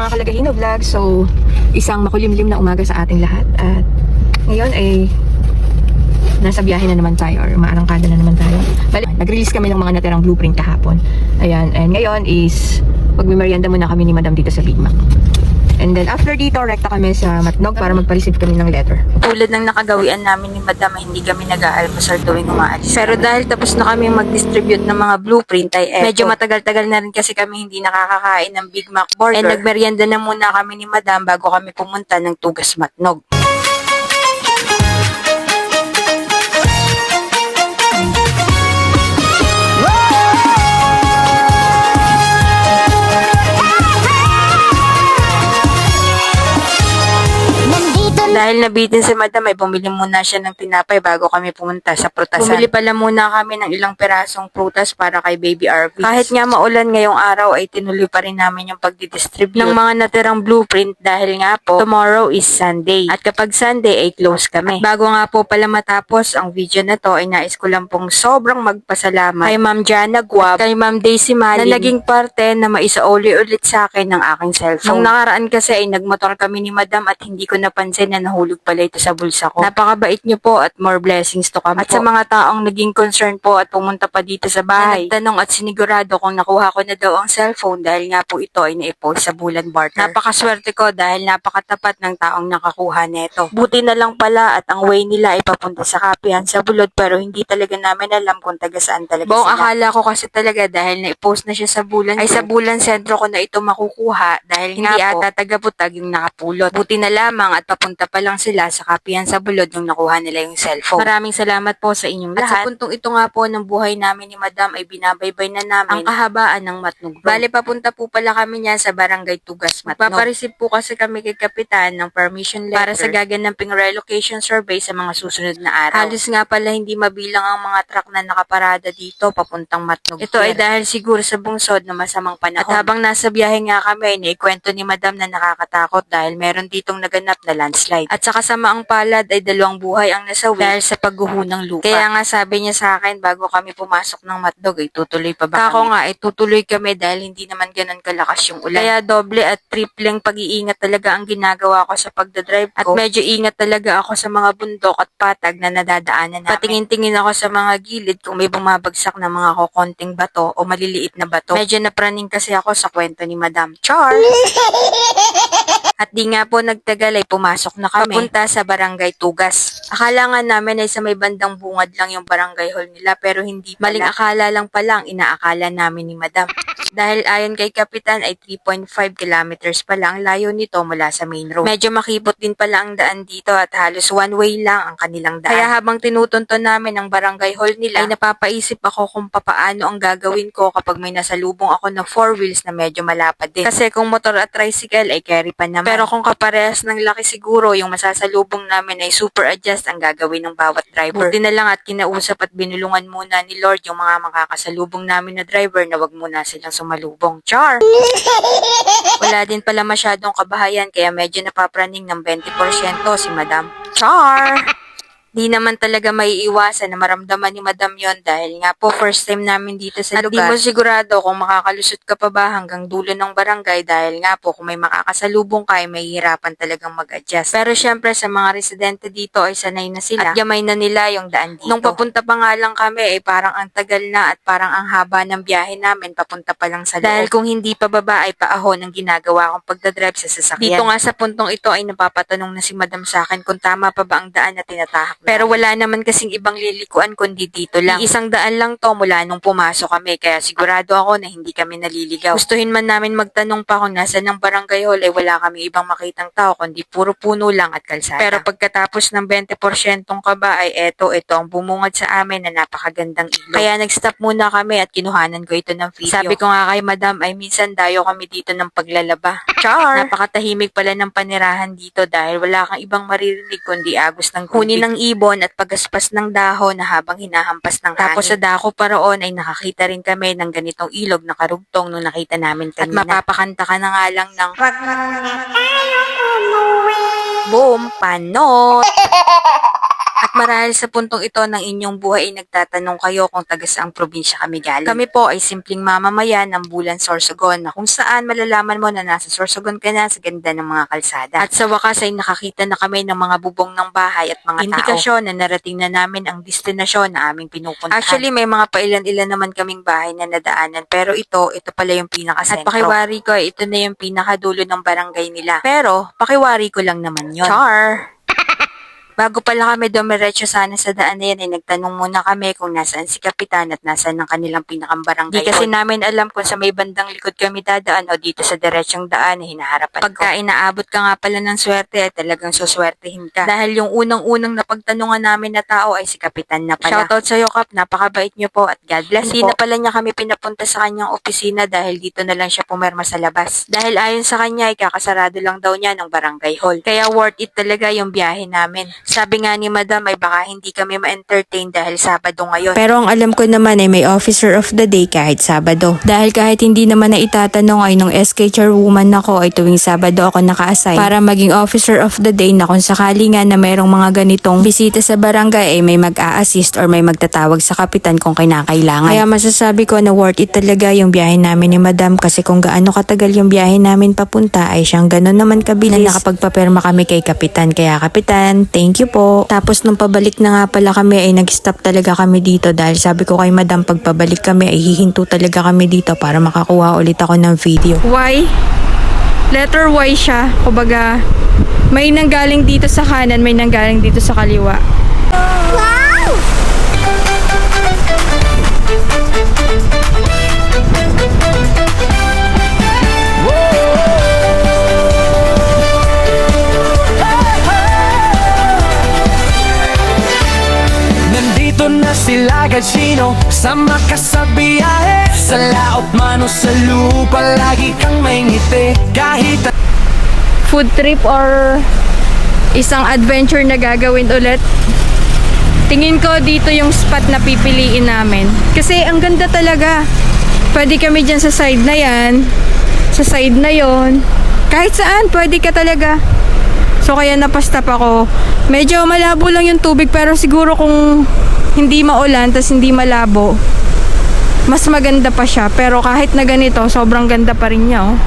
mga kalagahino vlog. So, isang makulimlim na umaga sa ating lahat. At ngayon ay nasa biyahe na naman tayo or maarangkada na naman tayo. Bali, nag-release kami ng mga natirang blueprint kahapon. Ayan, and ngayon is magmimerienda muna kami ni Madam dito sa Big Mac. And then after dito, rekta kami sa Matnog para magpa-receive kami ng letter. Tulad ng nakagawian namin ni Madam, hindi kami nag-aalmusal tuwing umaalis. Pero dahil tapos na kami mag-distribute ng mga blueprint ay medyo matagal-tagal na rin kasi kami hindi nakakakain ng Big Mac burger. And nagmerienda na muna kami ni Madam bago kami pumunta ng Tugas Matnog. Dahil nabitin si Madam ay bumili muna siya ng tinapay bago kami pumunta sa prutasan. Bumili pala muna kami ng ilang pirasong prutas para kay Baby Arvis. Kahit nga maulan ngayong araw ay tinuloy pa rin namin yung pagdidistribute ng mga natirang blueprint dahil nga po tomorrow is Sunday. At kapag Sunday ay close kami. Bago nga po pala matapos ang video na to ay nais ko lang pong sobrang magpasalamat kay Ma'am Jana Guab, kay Ma'am Daisy Malin na naging parte na maisauli ulit sa akin ng aking cellphone. Nung nakaraan kasi ay nagmotor kami ni Madam at hindi ko napansin na nahulog pala ito sa bulsa ko. Napakabait niyo po at more blessings to come. At sa mga taong naging concern po at pumunta pa dito sa bahay, nagtanong at sinigurado kung nakuha ko na daw ang cellphone dahil nga po ito ay naipost sa Bulan Barter. Napakaswerte ko dahil napakatapat ng taong nakakuha nito. Buti na lang pala at ang way nila ay papunta sa Kapihan sa Bulod pero hindi talaga namin alam kung taga saan talaga Buong sila. Akala ko kasi talaga dahil naipost na siya sa Bulan ay sa Bulan Sentro ko na ito makukuha dahil hindi ata taga-Butag yung nakapulot. Buti na lamang at papunta pa lang sila sa Kapihan sa Bulod nung nakuha nila yung cellphone. Maraming salamat po sa inyong lahat. At sa puntong ito nga po ng buhay namin ni Madam ay binabaybay na namin ang kahabaan ng Matnog. Bale papunta po pala kami niyan sa Barangay Tugas Matnog. Papareceive po kasi kami kay Kapitan ng permission letter para sa gaganamping relocation survey sa mga susunod na araw. Halos nga pala hindi mabilang ang mga truck na nakaparada dito papuntang Matnog. Ito ay dahil siguro sa bungsod na masamang panahon. At habang nasa biyahe nga kami ay naikwento ni Madam na nakakatakot dahil meron ditong naganap na landslide. At sa kasamaang palad ay 2 buhay ang nasawi dahil sa pagguho ng lupa. Kaya nga sabi niya sa akin bago kami pumasok ng Matnog ay tutuloy pa ba kami? Ako nga ay tutuloy kami dahil hindi naman ganun kalakas yung ulan. Kaya doble at tripleng pag-iingat talaga ang ginagawa ko sa pagdadrive ko. At medyo ingat talaga ako sa mga bundok at patag na nadadaanan namin. Patingin-tingin ako sa mga gilid kung may bumabagsak na mga kokonting bato o maliliit na bato. Medyo napraning kasi ako sa kwento ni Madam Char. At di nga po nagtagal ay pumasok na kami papunta sa Barangay Tugas. Akala nga namin ay sa may bandang bungad lang yung barangay hall nila pero hindi pala. Maling akala lang pala ang inaakala namin ni Madam. Dahil ayon kay Kapitan ay 3.5 kilometers pala ang layo nito mula sa main road. Medyo makipot din pala ang daan dito at halos one way lang ang kanilang daan. Kaya habang tinutunton namin ang barangay hall nila ay napapaisip ako kung papaano ang gagawin ko kapag may nasalubong ako ng 4 wheels na medyo malapad din. Kasi kung motor at tricycle ay carry pa naman. Pero kung kaparehas ng laki siguro yung masasalubong namin ay super adjust ang gagawin ng bawat driver. Buti na lang at kinausap at binulungan muna ni Lord yung mga makakasalubong namin na driver na wag muna silang sumalubong. Char! Wala din pala masyadong kabahayan kaya medyo napapraning ng 20% si Madam. Char! Di naman talaga maiiwasan na maramdaman ni Madam yon dahil nga po first time namin dito sa lugar. At di mo sigurado kung makakalusot ka pa ba hanggang dulo ng barangay dahil nga po kung may makakasalubong ka ay mahihirapan talagang mag-adjust. Pero syempre sa mga residente dito ay sanay na sila at gamay na nila yung daan dito. Nung papunta pa nga lang kami ay parang ang tagal na at parang ang haba ng biyahe namin papunta pa lang sa loob. Dahil kung hindi pa baba ay paahon ang ginagawa kong pagdadrive sa sasakyan. Dito nga sa puntong ito ay napapatanong na si Madam sa akin kung tama pa ba ang daan na tinatahak. Pero wala naman kasing ibang lilikuan kundi dito lang. Isang daan lang to mula nung pumasok kami kaya sigurado ako na hindi kami naliligaw. Gustuhin man namin magtanong pa kung nasa ng barangay hall ay wala kami ibang makitang tao kundi puro puno lang at kalsada. Pero pagkatapos ng 20% kaba ay ito ang bumungad sa amin na napakagandang ilog. Kaya nag-stop muna kami at kinuhanan ko ito ng video. Sabi ko nga kay Madam ay minsan dayo kami dito ng paglalaba. Char! Napakatahimik pala ng panirahan dito dahil wala kang ibang maririnig kundi agos ng huni ng ibon at pagaspas ng dahon na habang hinahampas ng hangin. Tapos sa dako pa roon ay nakakita rin kami ng ganitong ilog na karugtong nung nakita namin kanina. At mapapakanta ka na nga lang ng wag muna tayo umuwi. Boom! Panot! At At marahil sa puntong ito ng inyong buhay ay nagtatanong kayo kung taga saang probinsya kami galing. Kami po ay simpleng mamamayan ng Bulan, Sorsogon, na kung saan malalaman mo na nasa Sorsogon ka na sa ganda ng mga kalsada. At sa wakas ay nakakita na kami ng mga bubong ng bahay at mga indikasyon na narating na namin ang destinasyon na aming pinupuntahan. Actually, may mga pailan-ilan naman kaming bahay na nadaanan, pero ito pala yung pinaka-sentro. At pakiwari ko, ito na yung pinakadulo ng barangay nila. Pero, pakiwari ko lang naman yun. Char! Bago pala kami dumiretso sana sa daan na yan, ay nagtanong muna kami kung nasaan si Kapitan at nasaan ang kanilang pinakang-barangay. Di kasi namin alam kung sa may bandang likod kami dadaan o dito sa diretsong daan na hinaharapan ko. Pagka inaabot ka nga pala ng swerte, ay talagang suswertehin ka. Dahil yung unang-unang napagtanungan namin na tao ay si Kapitan na pala. Shoutout sa'yo, Kap. Napakabait niyo po at God bless po. Hindi na pala niya kami pinapunta sa kanyang opisina dahil dito na lang siya pumerma sa labas. Dahil ayon sa kanya ay kakasarado lang daw niya ng barangay hall. Kaya worth it talaga yung biyahe namin. Sabi nga ni Madam ay baka hindi kami ma-entertain dahil Sabado ngayon. Pero ang alam ko naman ay may officer of the day kahit Sabado. Dahil kahit hindi naman na itatanong ay nung SK chairwoman ako ay tuwing Sabado ako naka-assign para maging officer of the day na kung sakali nga na mayroong mga ganitong bisita sa barangay ay may mag-a-assist or may magtatawag sa kapitan kung kinakailangan. Kaya masasabi ko na worth it talaga yung biyahe namin ni Madam kasi kung gaano katagal yung biyahe namin papunta ay siyang gano'n naman kabilis na nakapagpaperma kami kay kapitan. Kaya kapitan, thank you po. Tapos nung pabalik na nga pala kami ay nag-stop talaga kami dito dahil sabi ko kay Madam pag pabalik kami ay hihinto talaga kami dito para makakuha ulit ako ng video. Y? Letter Y siya. Kumbaga, may nanggaling dito sa kanan, may nanggaling dito sa kaliwa. Nandito na sila Gachino, sama ka sa biyahe. Sa laot man o sa lupa, lagi kang may ngiti. Kahit Food trip or isang adventure na gagawin ulit. Tingin ko dito yung spot na pipiliin namin. Kasi ang ganda talaga. Pwede kami dyan sa side na yan. Sa side na yon. Kahit saan, pwede ka talaga. So kaya napastop ako. Medyo malabo lang yung tubig pero siguro kung hindi maulan tas hindi malabo, mas maganda pa siya. Pero kahit na ganito, sobrang ganda pa rin niya, oh.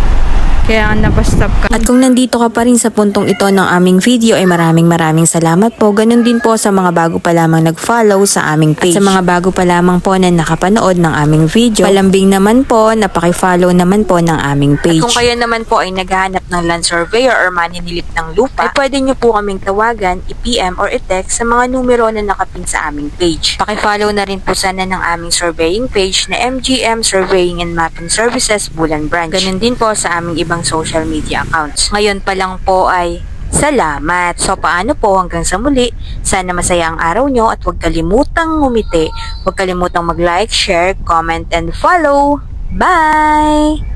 Kaya napastop ka. At kung nandito ka pa rin sa puntong ito ng aming video ay maraming salamat po. Ganun din po sa mga bago pa lamang nag-follow sa aming page. At sa mga bago pa lamang po na nakapanood ng aming video, palambing naman po na paki-follow naman po ng aming page. At kung kayo naman po ay naghahanap ng land surveyor or maninilip ng lupa, ay pwede nyo po kaming tawagan, i-PM or i-text sa mga numero na nakapin sa aming page. Paki-follow na rin po sana ng aming surveying page na MGM Surveying and Mapping Services Bulan Branch. Ganun din po sa aming ibang social media accounts. Ngayon pa lang po ay salamat. So paano po hanggang sa muli. Sana masaya ang araw nyo at huwag kalimutang ngumiti. Huwag kalimutang mag-like, share, comment, and follow. Bye!